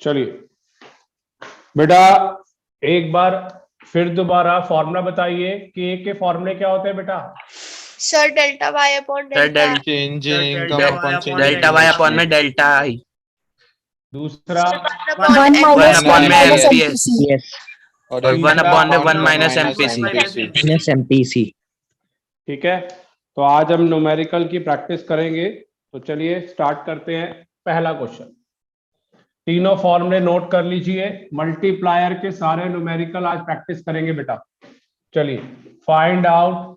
चलिए बेटा एक बार फिर दोबारा फॉर्मूला बताइए। के फॉर्मूले क्या होते हैं बेटा? Sir delta Y upon delta delta Y upon में डेल्टा आई। दूसरा 1 अपॉन में एमपीसी एमपीएस और 1 अपॉन में 1 माइनस एमपीसी। ठीक है, तो आज हम न्यूमेरिकल की प्रैक्टिस करेंगे। तो चलिए स्टार्ट करते हैं। पहला क्वेश्चन, तीनों फॉर्मूले नोट कर लीजिए। मल्टीप्लायर के सारे न्यूमेरिकल आज प्रैक्टिस करेंगे बेटा। चलिए फाइंड आउट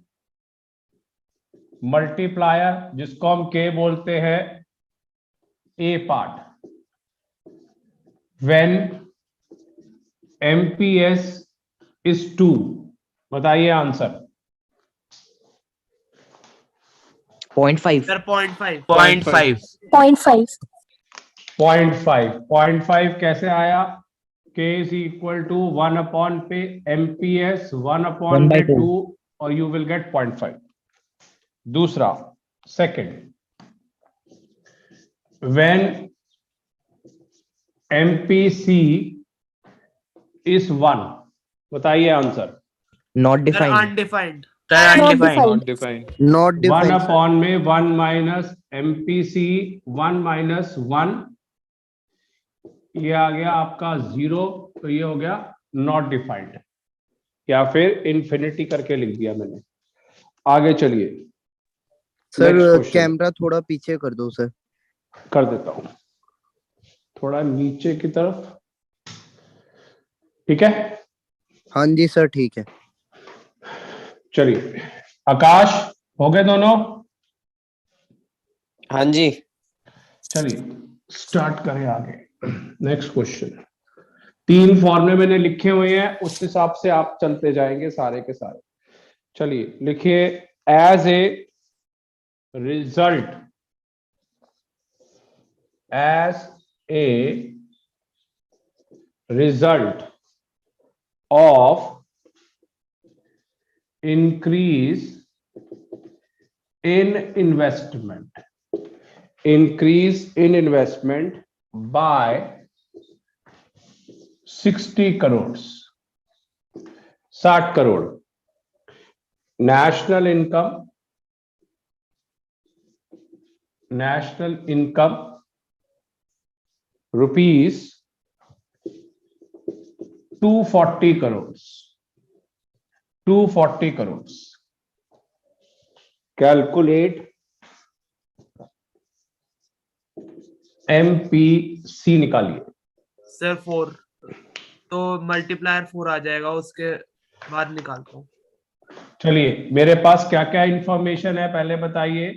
मल्टीप्लायर, जिसको हम के बोलते हैं, ए पार्ट, व्हेन एमपीएस इज 2। बताइए आंसर। 0.5 सर 0.5 0.5 कैसे आया? k is equal to 1 upon पे एमपीएस 1 अपॉन पे 2 और यू विल गेट 0.5। दूसरा सेकंड, व्हेन एमपीसी इज 1। बताइए answer. Not sir defined undefined not 1 upon में 1 माइनस एमपीसी 1 माइनस 1, ये आ गया आपका 0, तो ये हो गया नॉट डिफाइंड, या फिर इन्फिनिटी करके लिख दिया मैंने। आगे चलिए सर कैमरा थोड़ा पीछे कर दो सर। कर देता हूं, थोड़ा नीचे की तरफ। ठीक है, हाँ जी सर ठीक है। चलिए आकाश, हो गए दोनों? हाँ जी। चलिए स्टार्ट करें आगे। नेक्स्ट क्वेश्चन, 3 फॉर्मूले मैंने लिखे हुए हैं, उस हिसाब से आप चलते जाएंगे सारे के सारे। चलिए लिखिए, as a result, as a result of increase in investment by 60 crores, 60 crore, national income rupees 240 crores, 240 crores। Calculate MPC निकालिए। सर 4, तो मल्टीप्लायर 4 आ जाएगा, उसके बाद निकालता हूँ। चलिए मेरे पास क्या क्या इंफॉर्मेशन है पहले बताइए।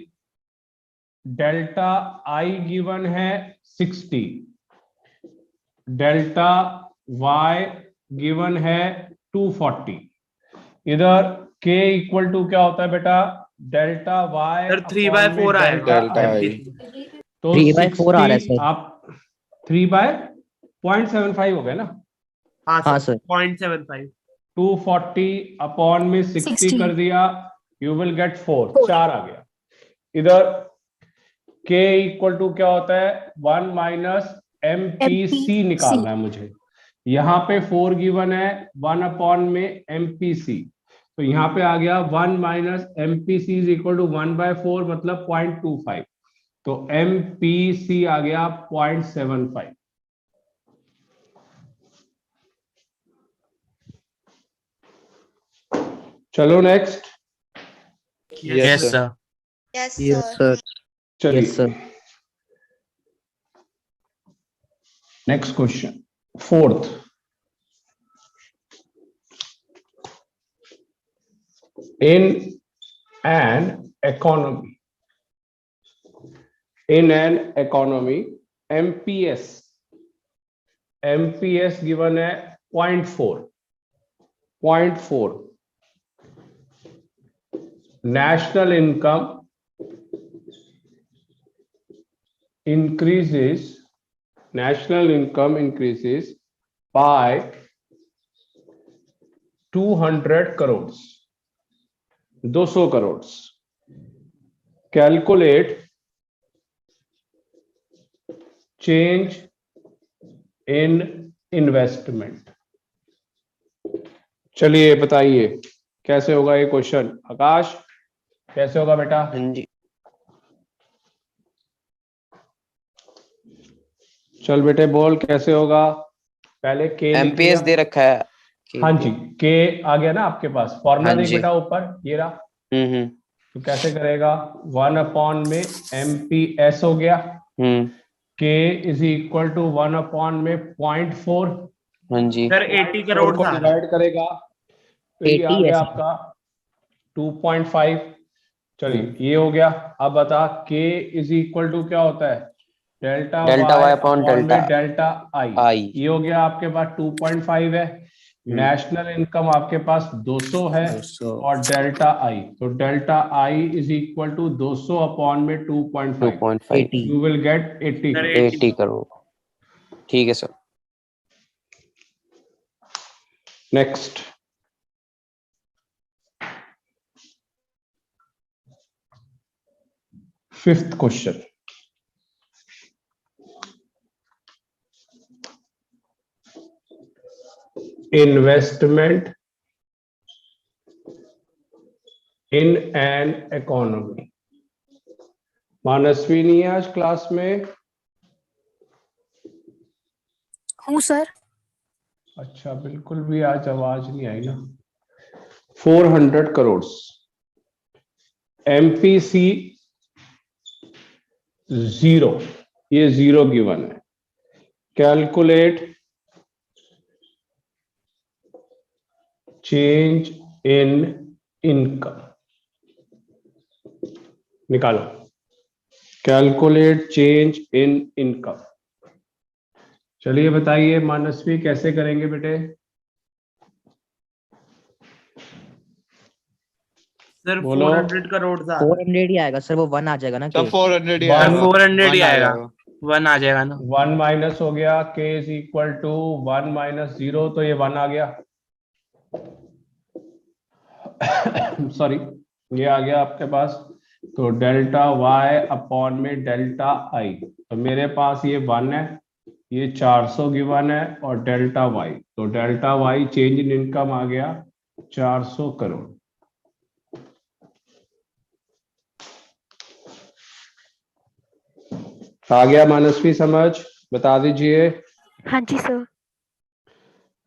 डेल्टा आई गिवन है 60, डेल्टा वाई गिवन है 240। इधर k इक्वल टू क्या होता है बेटा? डेल्टा वाई सर 3/4 आएगा। तो 3/4 आ रहा है सर। आप 3/0.75 हो गया ना? हाँ सर। 0.75। 240 अपॉन में 60 60 कर दिया, यू विल गेट 4, 4 आ गया। इधर k इक्वल टू क्या होता है? 1 माइनस एमपीसी निकालना है मुझे। यहाँ पे 4 गिवन है, 1 अपॉन में एमपीसी, तो यहाँ पे आ गया 1 minus MPC is equal to 1/4, मतलब 0.25, तो एमपीसी आ गया 0.75। चलो next. Yes sir. Yes yes sir. Sir. चलिए yes sir. Next question, fourth, in an economy, MPS given है 0.4, national income increases by 200 crores, 200 crore. Calculate change in investment. चलिए बताइए कैसे होगा ये क्वेश्चन। आकाश कैसे होगा बेटा? हाँ जी। चल बेटे बोल कैसे होगा। पहले के लिख एमपीएस लिया। दे रखा है। हाँ जी, के आ गया ना आपके पास। फॉर्मूला हाँ देख जी। बेटा ऊपर ये रहा। हम्म। तो कैसे करेगा? 1 में एमपीएस हो गया। हम्म। के इज इक्वल टू 1 में 0.4। हाँ जी। सर 80 करोड़ को था। डिवाइड करेगा तो ये आ 80 गया ऐसे। आपका 2.5। चलिए ये हो गया। अब बता के इज इक्वल टू क्या होता है? Delta delta Y Y upon upon delta में डेल्टा आई। आई। ये हो गया आपके पास 2.5 है। नेशनल इनकम आपके पास 200 है 200 और डेल्टा आई, तो delta I is equal to 200 upon में 2.5। 2.5 you will get 80 sir crore. 80 crore. ठीक है sir. Next fifth question. Investment in an economy. Manasvi नहीं है आज क्लास में? हूँ सर। अच्छा, बिल्कुल भी आज आवाज नहीं आई ना। 400 करोड़ एमपीसी 0, ये 0 गिवन है। Calculate change in income. निकालो। Calculate change in income. चलिए बताइए मानसवी कैसे करेंगे बेटे? सर बोलो। 400 करोड़ था। 400 ही आएगा सर, वो 1 आ जाएगा ना सब के। 400 ही One- आएगा। 400 ही 1 आ आएगा। जाएगा। 1 आ जाएगा ना। 1 माइनस हो गया। के इज इक्वल टू 1 माइनस 0, तो ये 1 आ गया। सॉरी, ये आ गया आपके पास। तो डेल्टा वाई अपॉन में डेल्टा आई, तो मेरे पास ये 1 है, ये 400 गिवन है और डेल्टा वाई, तो delta Y change in income आ गया 400 करोड़। आ गया मानसवी समझ? बता दीजिए। हाँ जी सर।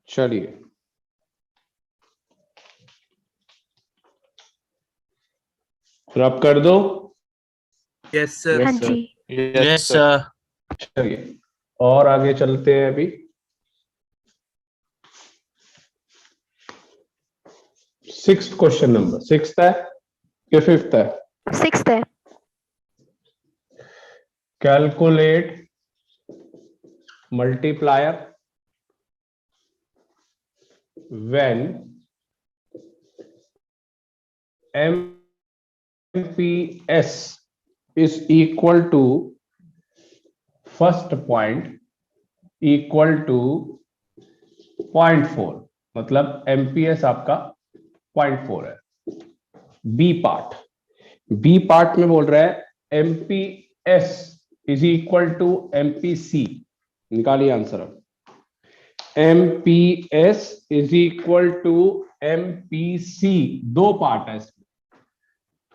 चलिए रब कर दो। Yes sir. हाँ जी। Yes sir. चलिए और आगे चलते हैं। अभी सिक्स्थ क्वेश्चन नंबर, सिक्स्थ है कि फिफ्थ है? 6th है। Calculate multiplier when MPS is equal to first point equal to 0.4, मतलब MPS आपका 0.4 है। बी पार्ट में बोल रहा है MPS is equal to MPC। निकालिए आंसर। अब MPS is equal to MPC, 2 part है इसमें।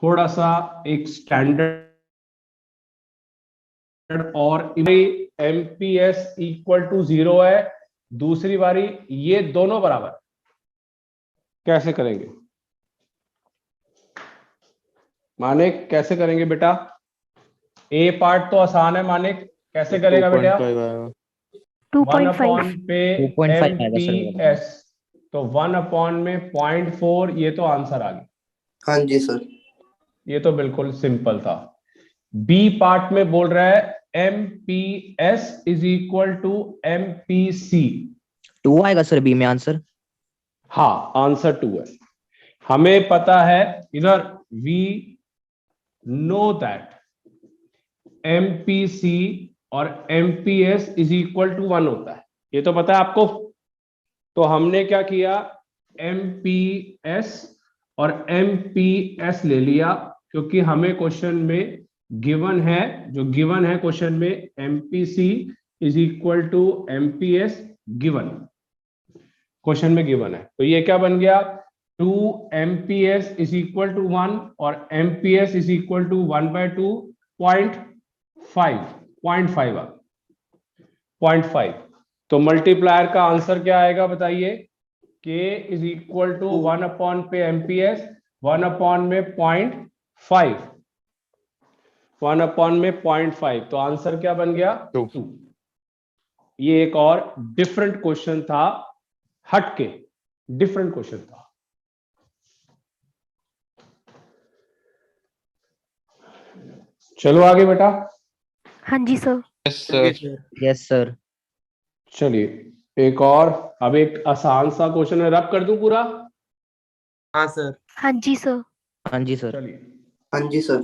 थोड़ा सा एक स्टैंडर्ड और MPS इक्वल टू 0 है, दूसरी बारी ये दोनों बराबर। कैसे करेंगे मानिक? कैसे करेंगे बेटा? ए पार्ट तो आसान है मानिक, कैसे करेगा बेटा? 1 अपॉन 2.5। पे 2.5 आएगा सर ये वाला। MPS, तो 1 अपॉन में 0.4, ये तो आंसर आ गया। हाँ जी सर। ये तो बिल्कुल सिंपल था। बी पार्ट में बोल रहा है MPS is equal to MPC। 2 आएगा सर बी में आंसर। हाँ आंसर 2 है। हमें पता है इधर वी नो दैट MPC और MPS इज इक्वल टू 1 होता है, ये तो पता है आपको। तो हमने क्या किया, MPS और MPS ले लिया, क्योंकि हमें क्वेश्चन में गिवन है, जो गिवन है क्वेश्चन में MPC is equal to MPS given, question में गिवन है। तो ये क्या बन गया, 2 MPS इज इक्वल टू 1 और MPS इज इक्वल टू 1/2 0.5 तो मल्टीप्लायर का आंसर क्या आएगा बताइए, K is equal to 1 upon पे MPS, 1 अपॉन में 0.5, 1 अपॉन में 0.5, तो आंसर क्या बन गया 2। ये एक और डिफरेंट क्वेश्चन था, हटके डिफरेंट क्वेश्चन था। चलो आगे बेटा। हाँ जी सर। Yes sir. चलिए एक और, अब एक आसान सा क्वेश्चन है, रब कर दूं पूरा। हाँ सर। हाँ जी सर। हाँ जी सर। चलिए हाँ जी सर।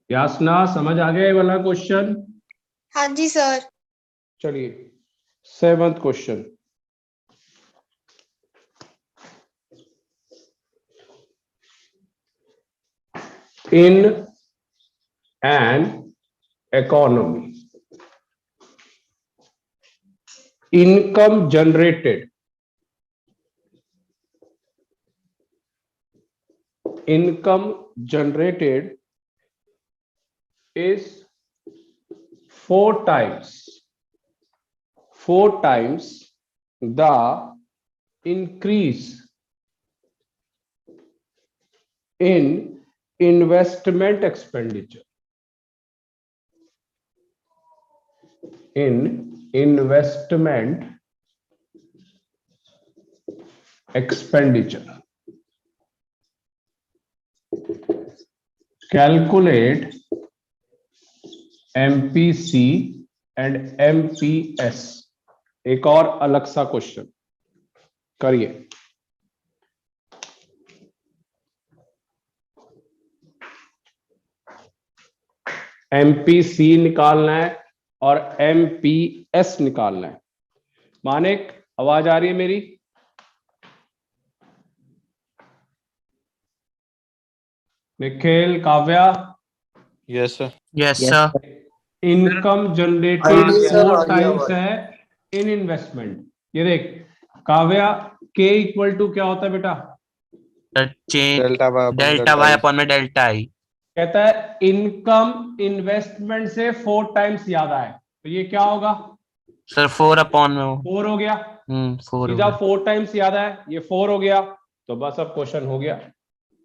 यासना समझ आ गया ये वाला क्वेश्चन। हाँ जी सर। चलिए 7th question, in an economy, income generated is 4 times the increase in investment expenditure. Calculate MPC and MPS। एक और अलग सा क्वेश्चन करिए। MPC निकालना है और MPS निकालना है। मानिक आवाज आ रही है मेरी? Nikhil, Kavya? Yes sir. Yes sir. Income generated हाँ जी सर, 4 आ गया टाइम्स आवाज। है इन इन्वेस्टमेंट। ये देख काव्या, K इक्वल टू क्या होता है बेटा? डेल्टा वाई अपॉन में डेल्टा आई। कहता है इनकम इन्वेस्टमेंट से 4 टाइम्स ज्यादा है, तो ये क्या होगा सर 4 अपॉन में 4 हो गया। 4 सीधा 4 टाइम्स ज्यादा है, ये 4 हो गया, तो बस अब क्वेश्चन हो गया।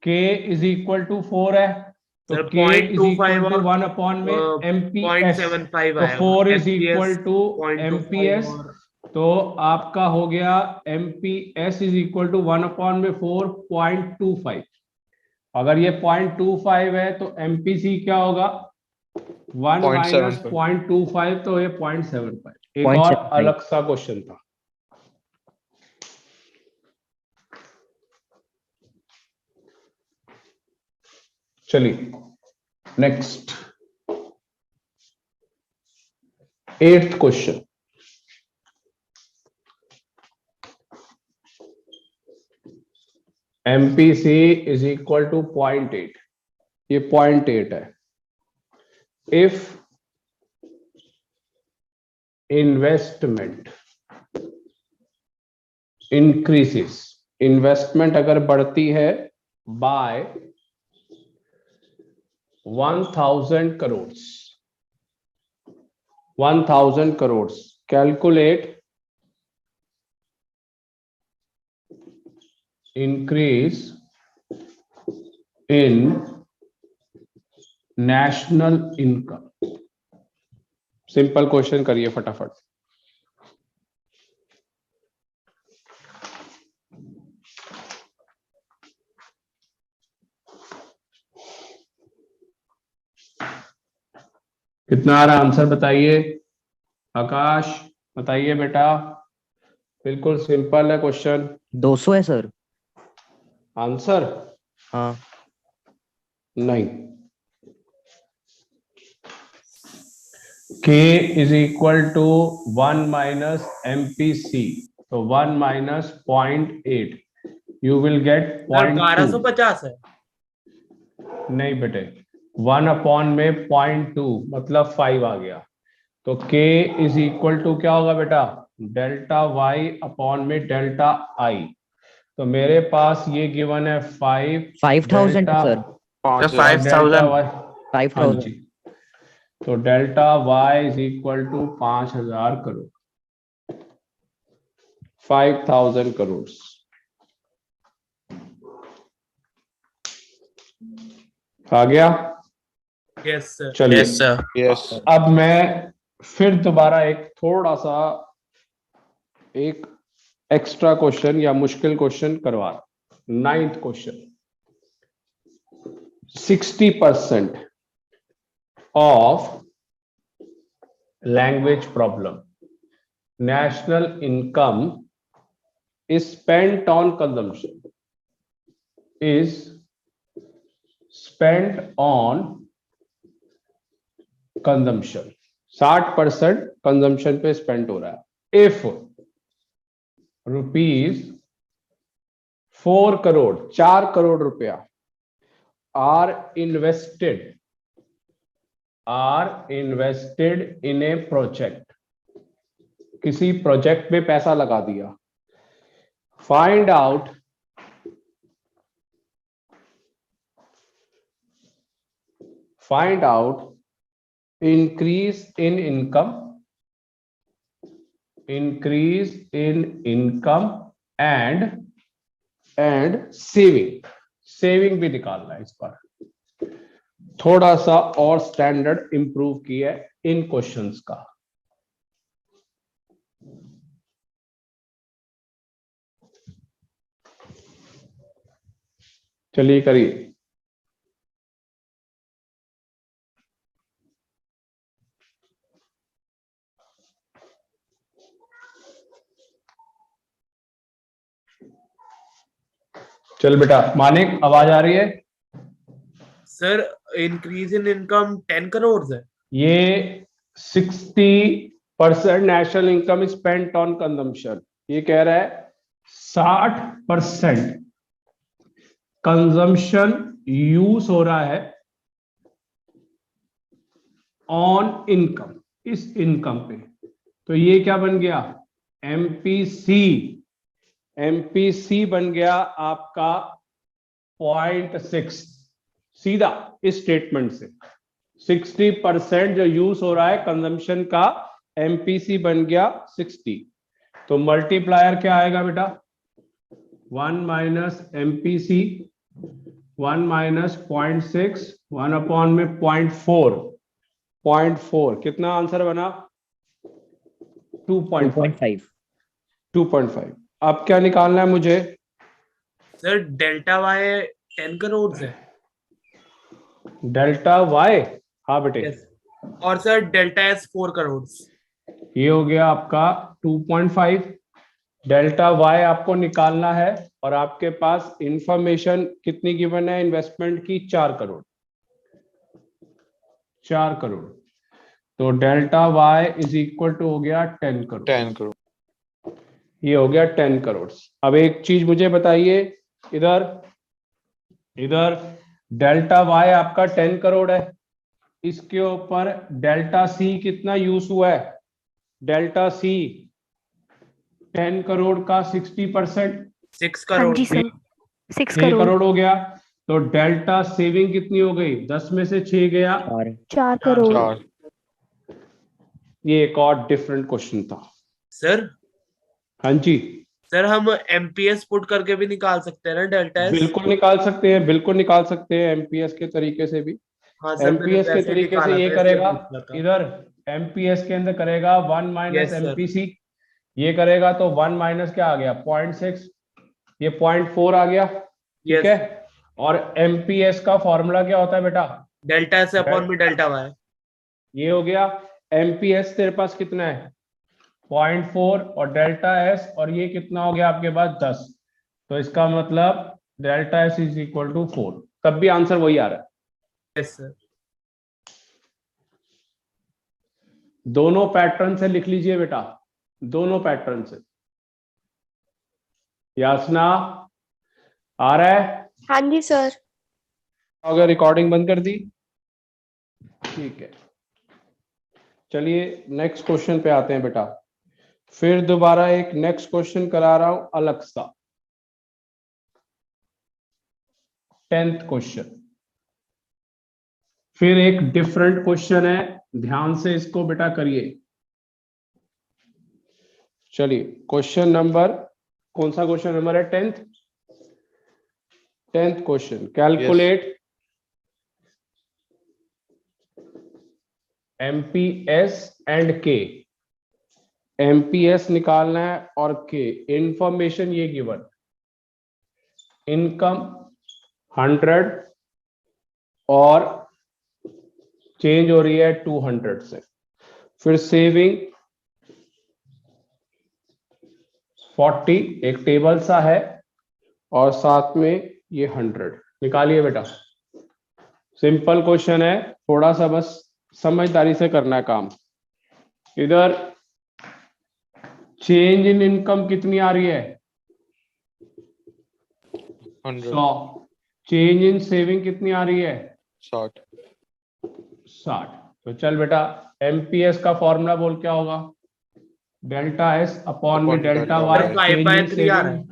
K इज इक्वल टू 4 है, तो sir, K is equal 0.25 to और 1 अपॉन में MPS, 0.75 तो आएगा। 4 is MPS equal to 0.25 MPS, और तो आपका हो गया MPS is equal to 1 upon में 4.25। अगर ये 0.25 है तो MPC क्या होगा 1 माइनस 0.25, तो ये 0.75। एक और 0.75 अलग सा क्वेश्चन था। चलिए next 8th question, MPC is equal to 0.8, ये 0.8 है। इफ इन्वेस्टमेंट इंक्रीजेस, इन्वेस्टमेंट अगर बढ़ती है by 1000 crore, calculate increase in national income। Simple question करिए फटाफट। कितना आ रहा आंसर बताइए? आकाश बताइए बेटा। बिल्कुल सिंपल है क्वेश्चन। 200 है सर। आंसर हाँ। नहीं, K is equal to 1 minus MPC, तो 1 माइनस 0.8, यू विल गेट 0.2। 1250 है। नहीं बेटे, 1 अपॉन में 0.2 मतलब 5 आ गया। तो k इज इक्वल टू क्या होगा बेटा, डेल्टा y अपॉन में डेल्टा i। तो मेरे पास ये गिवन है 5 5,000 डेल्टा सर। पाँच तो हजार। Delta 5,000 y। हाँ 5,000 जी, तो delta y is equal to 5,000 crore, 5,000 crore. आ गया? Yes sir. चलिए यस सर। यस अब मैं फिर दोबारा एक थोड़ा सा एक एक्स्ट्रा क्वेश्चन या मुश्किल क्वेश्चन करवा रहा हूं। 9th question, 60% of language problem, national income is spent on consumption, is spent on consumption, 60% consumption पे स्पेंड हो रहा है। इफ रुपीज 4 करोड़, 4 करोड़ रुपया are invested in a project, किसी प्रोजेक्ट में पैसा लगा दिया। Find out increase in income and saving भी निकालना है। इस पर थोड़ा सा और स्टैंडर्ड इंप्रूव किया है इन क्वेश्चंस का। चलिए करिए। चल बेटा, मानिक आवाज आ रही है? Sir increase in income 10 crore है। ये 60% national income spent on consumption, ये कह रहा है 60% कंजम्पशन यूज हो रहा है ऑन इनकम, इस इनकम पे। तो ये क्या बन गया, एमपीसी बन गया आपका 0.6, सीधा इस स्टेटमेंट से 60% जो यूज हो रहा है कंजम्पशन का, एमपीसी बन गया 60। तो मल्टीप्लायर क्या आएगा बेटा, 1 माइनस एमपीसी, 1 माइनस 0.6, 1 अपॉन में 0.4, कितना आंसर बना, 2.5। 2.5। अब क्या निकालना है मुझे सर डेल्टा वाई 10 करोड़ है। डेल्टा वाई, हाँ बेटे। यस। और सर डेल्टा एस 4 करोड़। ये हो गया आपका 2.5। डेल्टा वाई आपको निकालना है और आपके पास इंफॉर्मेशन कितनी गिवन है इन्वेस्टमेंट की, 4 करोड़, 4 करोड़। तो delta Y is equal to हो गया 10 करोड़, 10 करोड़। ये हो गया 10 करोड़। अब एक चीज मुझे बताइए, इधर डेल्टा वाई आपका 10 करोड़ है, इसके ऊपर डेल्टा सी कितना यूज हुआ है, डेल्टा सी 10 करोड़ का 60%, 6 हाँ करोड़। जी सर, 6 6 करोड़। करोड़ हो गया। तो डेल्टा सेविंग कितनी हो गई, 10 में से 6 गया, 4 करोड़। 4। ये एक और डिफरेंट क्वेश्चन था। सर हाँ जी, सर हम एमपीएस पुट करके भी निकाल सकते हैं ना डेल्टा एस? बिल्कुल निकाल सकते हैं, बिल्कुल निकाल सकते हैं एमपीएस के तरीके से भी। हाँ सर, मैंने एमपीएस के वैसे ही तरीके से निकाला ये था, इसलिए करेगा, पूछ रहा था। इधर एमपीएस के अंदर करेगा 1 माइनस Yes, sir. एमपीसी, ये करेगा तो 1 माइनस क्या आ गया 0.6, ये 0.4 आ गया, ठीक Yes. है। और एमपीएस का फॉर्मूला क्या होता है बेटा, डेल्टा एस अपॉन में डेल्टा वाई। ये हो गया। एमपीएस तेरे पास कितना है 0.4 और डेल्टा एस, और ये कितना हो गया आपके पास 10। तो इसका मतलब delta S is equal to 4, तब भी आंसर वही आ रहा है। Yes sir. दोनों पैटर्न से लिख लीजिए बेटा, दोनों पैटर्न से। यासना आ रहा है? हाँ जी सर। अगर रिकॉर्डिंग बंद कर दी ठीक है, चलिए नेक्स्ट क्वेश्चन पे आते हैं बेटा। फिर दोबारा एक नेक्स्ट क्वेश्चन करा रहा हूं अलग सा, 10th क्वेश्चन। फिर एक डिफरेंट क्वेश्चन है, ध्यान से इसको बेटा करिए। चलिए क्वेश्चन नंबर, कौन सा क्वेश्चन नंबर है? 10th question. Calculate MPS and के। एमपीएस निकालना है और के। इंफॉर्मेशन ये गिवन, इनकम 100 और चेंज हो रही है 200 से। फिर सेविंग 40, एक टेबल सा है, और साथ में ये 100। निकालिए बेटा, सिंपल क्वेश्चन है, थोड़ा सा बस समझदारी से करना है काम। इधर चेंज इन इनकम कितनी आ रही है? 100 100। चेंज इन सेविंग कितनी आ रही है? 60 60। तो चल बेटा, एमपीएस का फॉर्मूला बोल क्या होगा? डेल्टा एस अपॉन में डेल्टा वाई। 5/3 आ रहा है।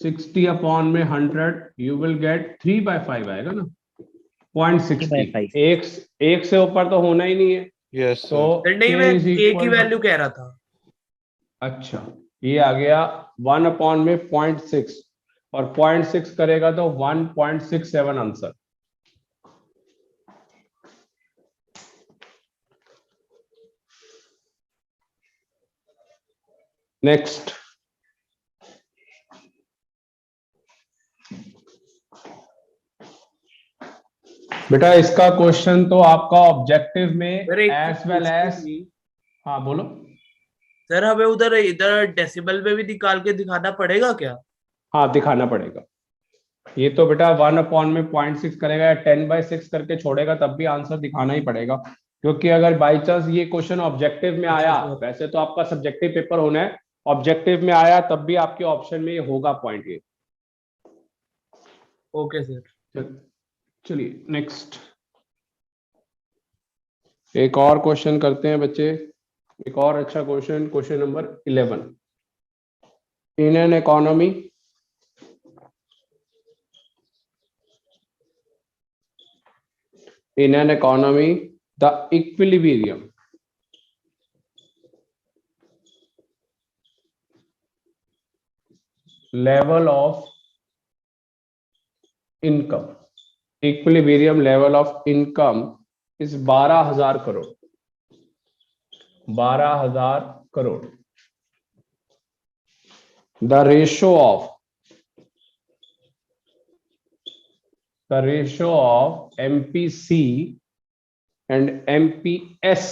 60 अपॉन में 100, यू विल गेट 3/5 आएगा ना, 0.60। एक से ऊपर तो होना ही नहीं है। yes sir तो सर नहीं, K मैं is के की equal to- वैल्यू कह रहा था। अच्छा, ये आ गया 1 अपॉन में 0.6, और 0.6 करेगा तो 1.67 आंसर। नेक्स्ट, बेटा इसका क्वेश्चन तो आपका ऑब्जेक्टिव में सर एक एज वेल एज, पूछनी थी। हाँ बोलो। सर हमें उधर इधर डेसिबल में भी निकाल के दिखाना पड़ेगा क्या? हाँ दिखाना पड़ेगा। ये तो बेटा 1 अपॉन में 0.6 करेगा या 10/6 करके छोड़ेगा, तब भी आंसर दिखाना ही पड़ेगा। क्योंकि अगर बाई चांस ये क्वेश्चन ऑब्जेक्टिव में आया, वैसे तो आपका सब्जेक्टिव पेपर होना है, ऑब्जेक्टिव में आया तब भी आपके ऑप्शन में ये होगा पॉइंट। ये ओके सर। चलिए नेक्स्ट, एक और क्वेश्चन करते हैं बच्चे, एक और अच्छा question, question number 11। In an economy the equilibrium level of income, equilibrium level of income is 12,000 crore. 12,000 crore. The ratio of MPC and MPS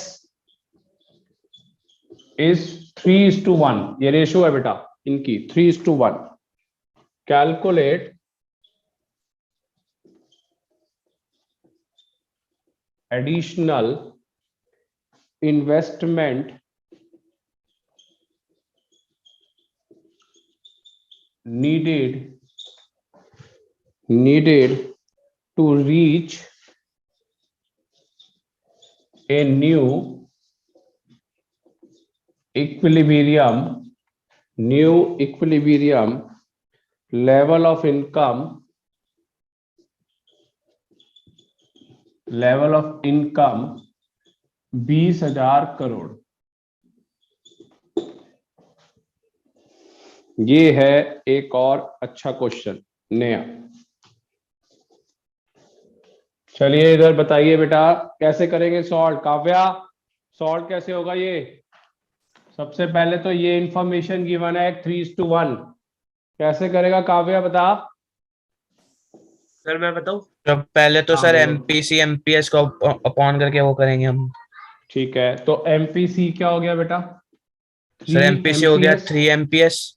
is 3:1। ये रेशियो है बेटा इनकी, 3:1। Calculate additional investment needed to reach a new equilibrium level of income 20,000 crore. ये है एक और अच्छा question नया। चलिए इधर बताइए बेटा कैसे करेंगे सॉल्व। काव्या, सॉल्व कैसे होगा ये? सबसे पहले तो ये इंफॉर्मेशन गिवन है 3:1, कैसे करेगा काव्या बता। सर मैं बताऊं? तो पहले तो हाँ, सर बोलो। एमपीसी एमपीएस को अपॉन करके वो करेंगे हम। ठीक है, तो एमपीसी क्या हो गया बेटा? सर एमपीसी हो गया 3 एमपीएस।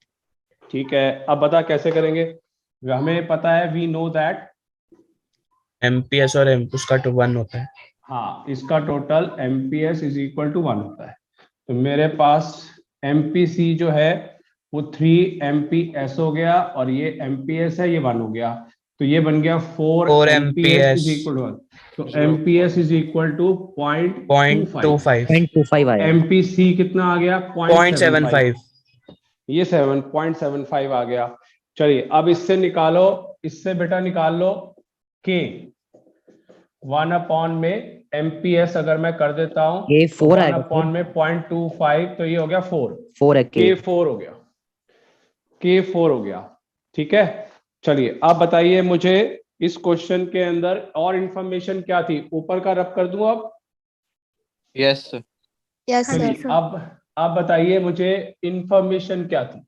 ठीक है, अब बता कैसे करेंगे। हमें पता है, वी नो दैट एमपीएस और उसका 1 होता है। हाँ, इसका total MPS is equal to 1 होता है। तो मेरे पास एमपीसी जो है वो 3 एमपीएस हो गया, और ये एमपीएस है, ये 1 हो गया। तो ये बन गया 4 4 MPS is MPS equal to, तो MPS इज इक्वल टू 0.25, 0.25 आया। MPC कितना आ गया 0.75 ये 7.75 आ गया। चलिए अब इससे निकालो, इससे बेटा निकाल लो K 1 में MPS अगर मैं कर देता हूं ये 4 आएगा 1 में 0.25, तो ये हो गया 4 है K 4 हो गया, K 4 हो गया। ठीक है, चलिए अब बताइए मुझे इस क्वेश्चन के अंदर और इंफॉर्मेशन क्या थी, ऊपर का रब कर दूं अब? Yes, sir. यस हाँ जी, सर। सर। अब बताइए मुझे इंफॉर्मेशन क्या थी।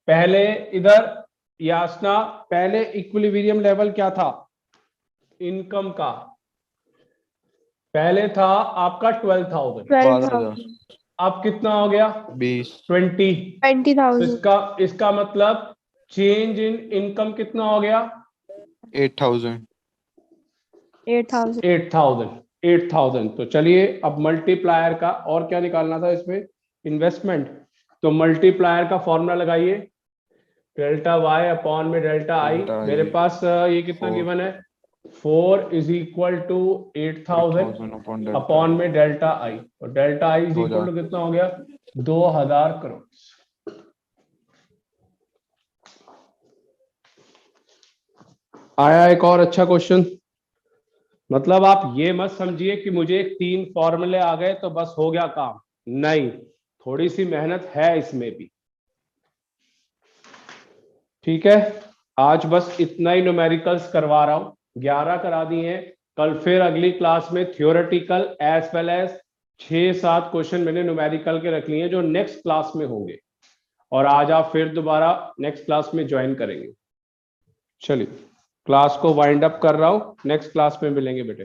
पहले इधर यासना, पहले इक्विलिब्रियम लेवल क्या था इनकम का? पहले था आपका 12,000, 12,000, अब कितना हो गया 20, 20। 20,000, इसका मतलब चेंज इन इनकम कितना हो गया 8,000. 8,000, 8,000। तो चलिए अब मल्टीप्लायर का और क्या निकालना था इसमें, इन्वेस्टमेंट। तो मल्टीप्लायर का फॉर्मूला लगाइए, डेल्टा वाई अपॉन में डेल्टा आई। Delta I, मेरे पास ये कितना 4. गिवन है, 4 is equal to 8,000 upon delta upon I. में डेल्टा आई, और delta I is 2000 equal to कितना हो गया 2,000 करोड़। आया एक और अच्छा क्वेश्चन। मतलब आप ये मत समझिए कि मुझे 3 फॉर्मूले आ गए तो बस हो गया काम, नहीं, थोड़ी सी मेहनत है इसमें भी। ठीक है, आज बस इतना ही न्यूमेरिकल्स करवा रहा हूं, 11 करा दिए हैं। कल फिर अगली क्लास में theoretical as well as 6-7 question मैंने न्यूमेरिकल के रख लिए हैं जो नेक्स्ट क्लास में होंगे, और आज आप फिर दोबारा नेक्स्ट क्लास में ज्वाइन करेंगे। चलिए क्लास को वाइंड अप कर रहा हूं, नेक्स्ट क्लास में मिलेंगे बेटे।